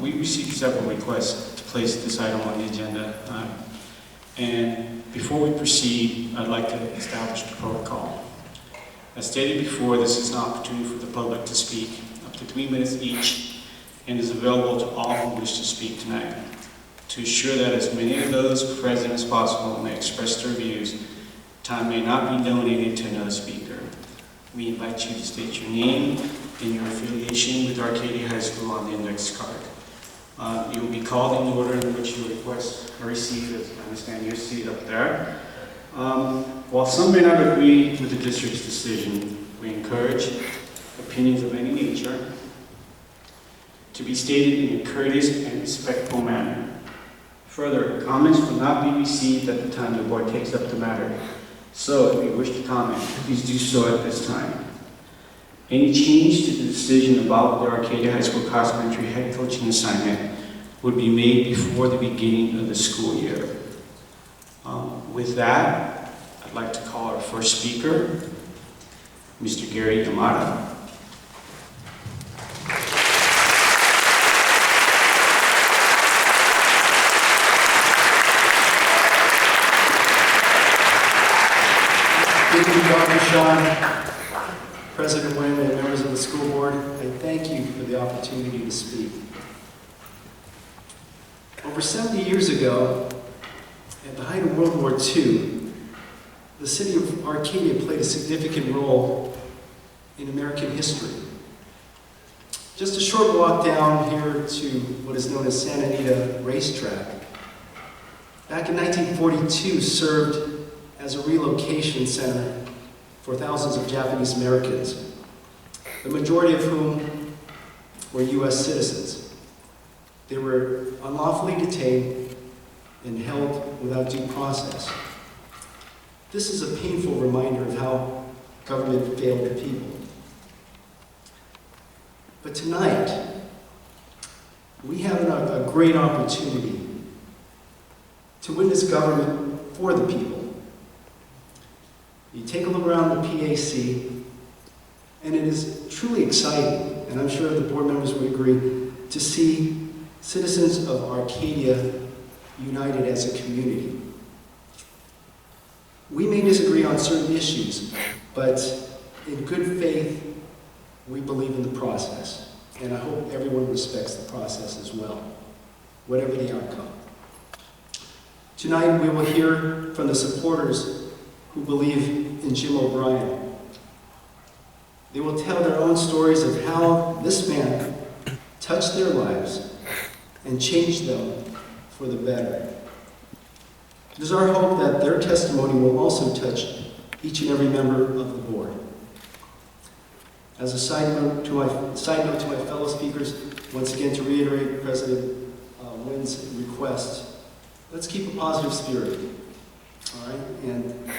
We received several requests to place this item on the agenda. And before we proceed, I'd like to establish the protocol. As stated before, this is an opportunity for the public to speak, up to 3 minutes each, and is available to all who wish to speak tonight. To ensure that as many of those present as possible may express their views, time may not be donated to another speaker. We invite you to state your name and your affiliation with Arcadia High School on the index card. You will be called in the order in which your requests are received, as I understand your seat up there. While some may not agree with the district's decision, we encourage opinions of any nature to be stated in a courteous and respectful manner. Further, comments will not be received at the time the board takes up the matter. So, if you wish to comment, please do so at this time. Any change to the decision about the Arcadia High School cross-country head coaching assignment would be made before the beginning of the school year. With that, I'd like to call our first speaker, Mr. Gary Yamada. Thank you, Dr. Sean, President Wynn, and members of the school board, and thank you for the opportunity to speak. Over 70 years ago, at the height of World War II, the city of Arcadia played a significant role in American history. Just a short walk down here to what is known as Santa Anita Racetrack, back in 1942 served as a relocation center for thousands of Japanese Americans, the majority of whom were U.S. citizens. They were unlawfully detained and held without due process. This is a painful reminder of how government failed the people. But tonight, we have a great opportunity to witness government for the people. You take a look around the PAC, and it is truly exciting, and I'm sure the board members would agree, to see citizens of Arcadia united as a community. We may disagree on certain issues, but in good faith, we believe in the process, and I hope everyone respects the process as well, whatever the outcome. Tonight, we will hear from the supporters who believe in Jim O'Brien. They will tell their own stories of how this man touched their lives and changed them for the better. It is our hope that their testimony will also touch each and every member of the board. As a side note to my fellow speakers, once again to reiterate President Wynn's request, let's keep a positive spirit, all right, and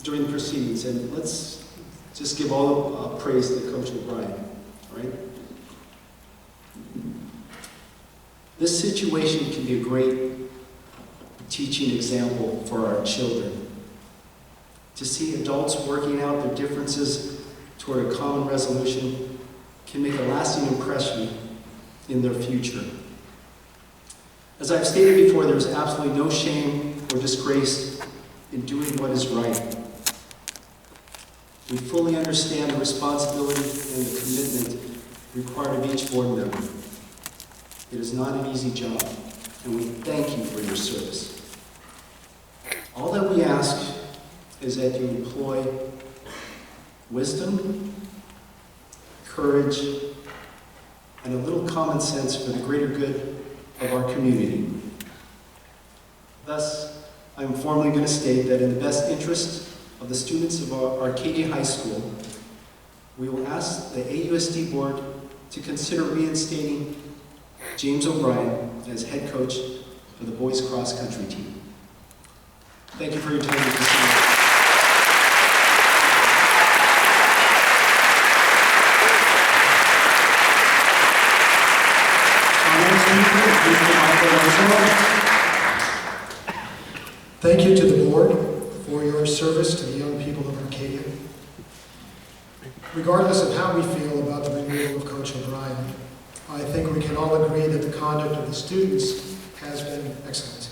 during the proceedings, and let's just give all praise to Coach O'Brien, all right? This situation can be a great teaching example for our children. To see adults working out their differences toward a common resolution can make a lasting impression in their future. As I've stated before, there's absolutely no shame or disgrace in doing what is right. We fully understand the responsibility and the commitment required of each board member. It is not an easy job, and we thank you for your service. All that we ask is that you employ wisdom, courage, and a little common sense for the greater good of our community. Thus, I am formally going to state that in the best interest of the students of our Arcadia High School, we will ask the AUSD board to consider reinstating James O'Brien as head coach for the boys cross country team. Thank you for your time this evening. Thank you to the board for your service to the young people of Arcadia. Regardless of how we feel about the removal of Coach O'Brien, I think we can all agree that the conduct of the students has been excellent.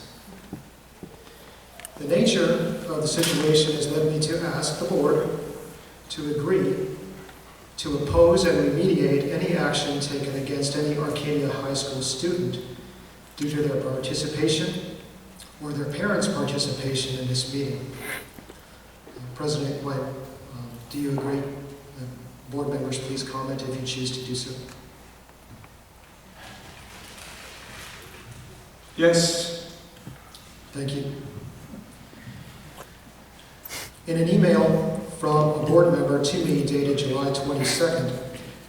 The nature of the situation has led me to ask the board to agree to oppose and remediate any action taken against any Arcadia High School student due to their participation or their parents' participation in this meeting. President White, do you agree? Board members, please comment if you choose to do so. Yes. Thank you. In an email from a board member to me dated July 22nd,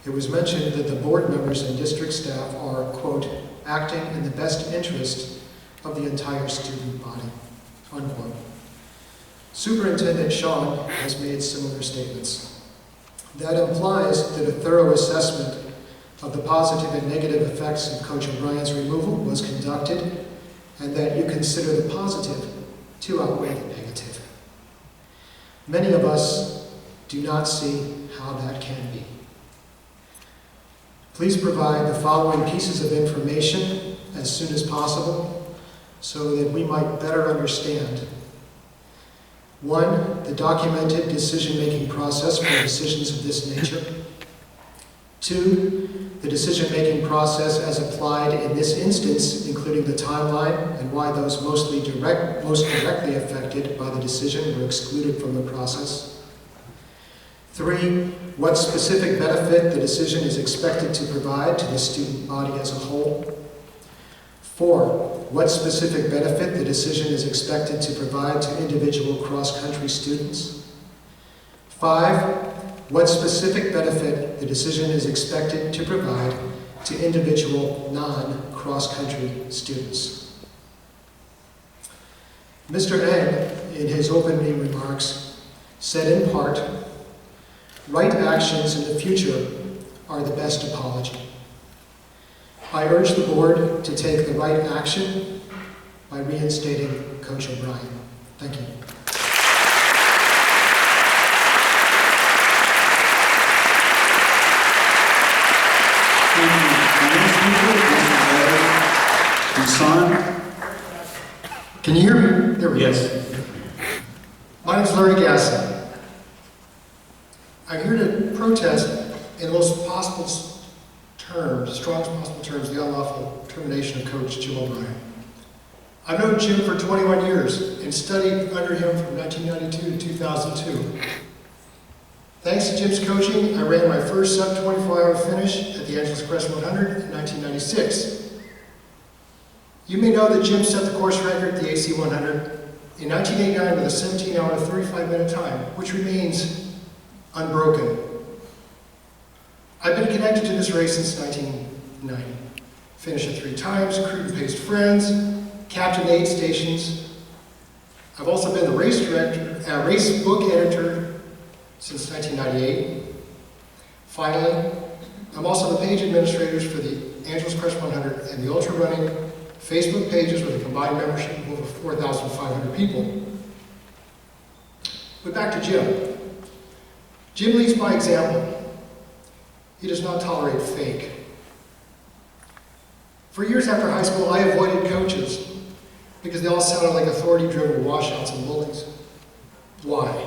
it was mentioned that the board members and district staff are, quote, acting in the best interest of the entire student body, unquote. Superintendent Sean has made similar statements. That implies that a thorough assessment of the positive and negative effects of Coach O'Brien's removal was conducted, and that you consider the positive to outweigh the negative. Many of us do not see how that can be. Please provide the following pieces of information as soon as possible so that we might better understand. 1, the documented decision-making process for decisions of this nature. 2, the decision-making process as applied in this instance, including the timeline and why those most directly affected by the decision were excluded from the process. 3, what specific benefit the decision is expected to provide to the student body as a whole. 4, what specific benefit the decision is expected to provide to individual cross-country students. 5, what specific benefit the decision is expected to provide to individual non-cross-country students. Mr. Eng, in his opening remarks, said in part, right actions in the future are the best apology. I urge the board to take the right action by reinstating Coach O'Brien. Thank you. Can you hear me? There we go. Yes. My name is Larry Gasson. I'm here to protest in the most possible terms, strongest possible terms, the unlawful termination of Coach Jim O'Brien. I've known Jim for 21 years and studied under him from 1992 to 2002. Thanks to Jim's coaching, I ran my first sub-24-hour finish at the Angeles Crest 100 in 1996. You may know that Jim set the course record at the AC 100 in 1989 with a 17-hour, 35-minute time, which remains unbroken. I've been connected to this race since 1990. Finished it 3 times, crewed and paced friends, captained 8 stations. I've also been the race director, race book editor since 1998. Finally, I'm also the page administrators for the Angeles Crest 100 and the ultra running Facebook pages with a combined membership of over 4,500 people. But back to Jim. Jim leads by example. He does not tolerate fake. For years after high school, I avoided coaches because they all sounded like authority-driven washouts and bullies. Why?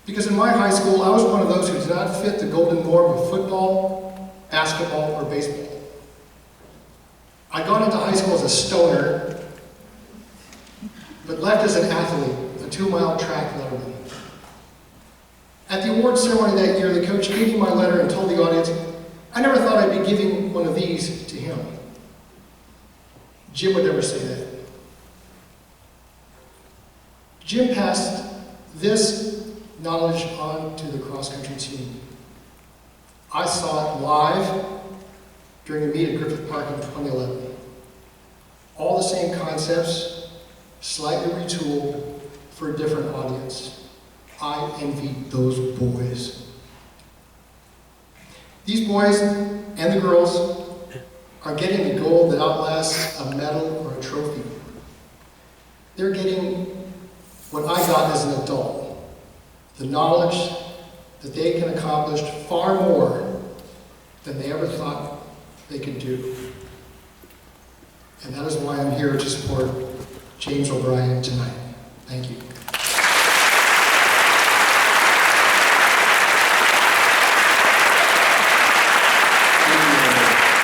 Because in my high school, I was one of those who did not fit the golden norm of football, basketball, or baseball. I'd gone into high school as a stoner, but left as an athlete, a 2-mile track letterman. At the award ceremony that year, the coach gave me my letter and told the audience, I never thought I'd be giving one of these to him. Jim would never say that. Jim passed this knowledge on to the cross-country team. I saw it live during a meet at Griffith Park in 2011. All the same concepts, slightly retooled for a different audience. I envied those boys. These boys and the girls are getting the gold that outlasts a medal or a trophy. They're getting what I got as an adult, the knowledge that they can accomplish far more than they ever thought they can do. And that is why I'm here to support James O'Brien tonight. Thank you.